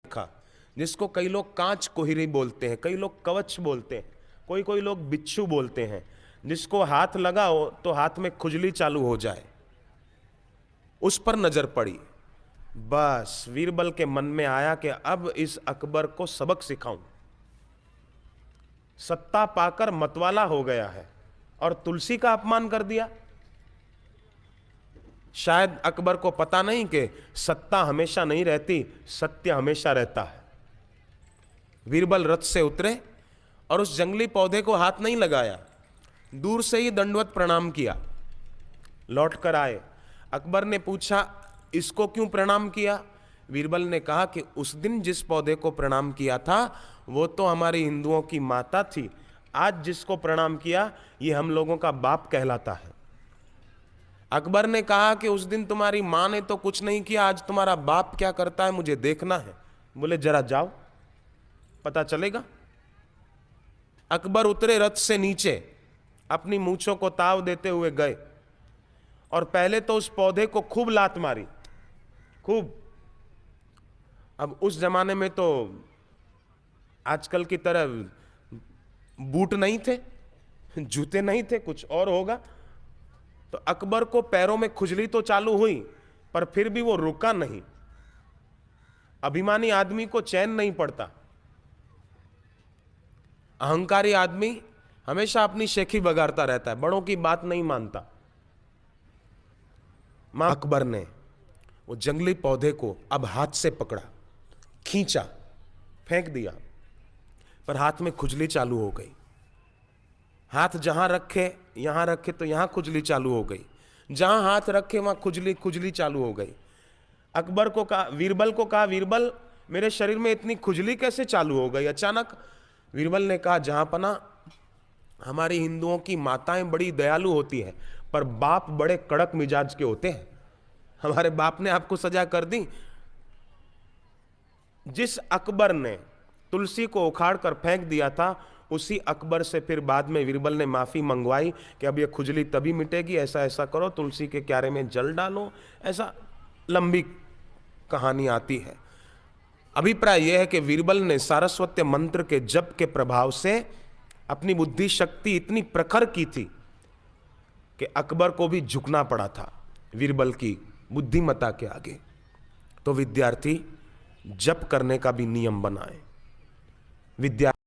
देखा, जिसको कई लोग कांच कोहरी बोलते हैं, कई लोग कवच बोलते हैं, कोई कोई लोग बिच्छू बोलते हैं, जिसको हाथ लगाओ तो हाथ में खुजली चालू हो जाए, उस पर नजर पड़ी। बस वीरबल के मन में आया कि अब इस अकबर को सबक सिखाऊं। सत्ता पाकर मतवाला हो गया है और तुलसी का अपमान कर दिया। शायद अकबर को पता नहीं कि सत्ता हमेशा नहीं रहती, सत्य हमेशा रहता है। वीरबल रथ से उतरे और उस जंगली पौधे को हाथ नहीं लगाया, दूर से ही दंडवत प्रणाम किया। लौट कर आए। अकबर ने पूछा, इसको क्यों प्रणाम किया? वीरबल ने कहा कि उस दिन जिस पौधे को प्रणाम किया था वो तो हमारी हिंदुओं की माता थी, आज जिसको प्रणाम किया ये हम लोगों का बाप कहलाता है। अकबर ने कहा कि उस दिन तुम्हारी मां ने तो कुछ नहीं किया, आज तुम्हारा बाप क्या करता है मुझे देखना है। बोले जरा जाओ, पता चलेगा। अकबर उतरे रथ से नीचे, अपनी मूंछों को ताव देते हुए गए और पहले तो उस पौधे को खूब लात मारी, खूब। अब उस जमाने में तो आजकल की तरह बूट नहीं थे, जूते नहीं थे, कुछ और होगा। तो अकबर को पैरों में खुजली तो चालू हुई, पर फिर भी वो रुका नहीं। अभिमानी आदमी को चैन नहीं पड़ता। अहंकारी आदमी हमेशा अपनी शेखी बगाड़ता रहता है, बड़ों की बात नहीं मानता। मां अकबर ने वो जंगली पौधे को अब हाथ से पकड़ा, खींचा, फेंक दिया, पर हाथ में खुजली चालू हो गई। हाथ जहां रखे, यहां रखे तो यहां खुजली चालू हो गई, जहां हाथ रखे वहां खुजली चालू हो गई। अकबर को कहा, वीरबल को कहा, वीरबल मेरे शरीर में इतनी खुजली कैसे चालू हो गई अचानक? वीरबल ने कहा, जहां पना हमारी हिंदुओं की माताएं बड़ी दयालु होती हैं, पर बाप बड़े कड़क मिजाज के होते हैं। हमारे बाप ने आपको सजा कर दी। जिस अकबर ने तुलसी को उखाड़ कर फेंक दिया था, उसी अकबर से फिर बाद में वीरबल ने माफी मंगवाई कि अब ये खुजली तभी मिटेगी, ऐसा ऐसा करो, तुलसी के क्यारे में जल डालो, ऐसा लंबी कहानी आती है। अभिप्राय यह है कि वीरबल ने सारस्वत मंत्र के जप के प्रभाव से अपनी बुद्धि शक्ति इतनी प्रखर की थी कि अकबर को भी झुकना पड़ा था वीरबल की बुद्धिमत्ता के आगे। तो विद्यार्थी जप करने का भी नियम बनाए। विद्या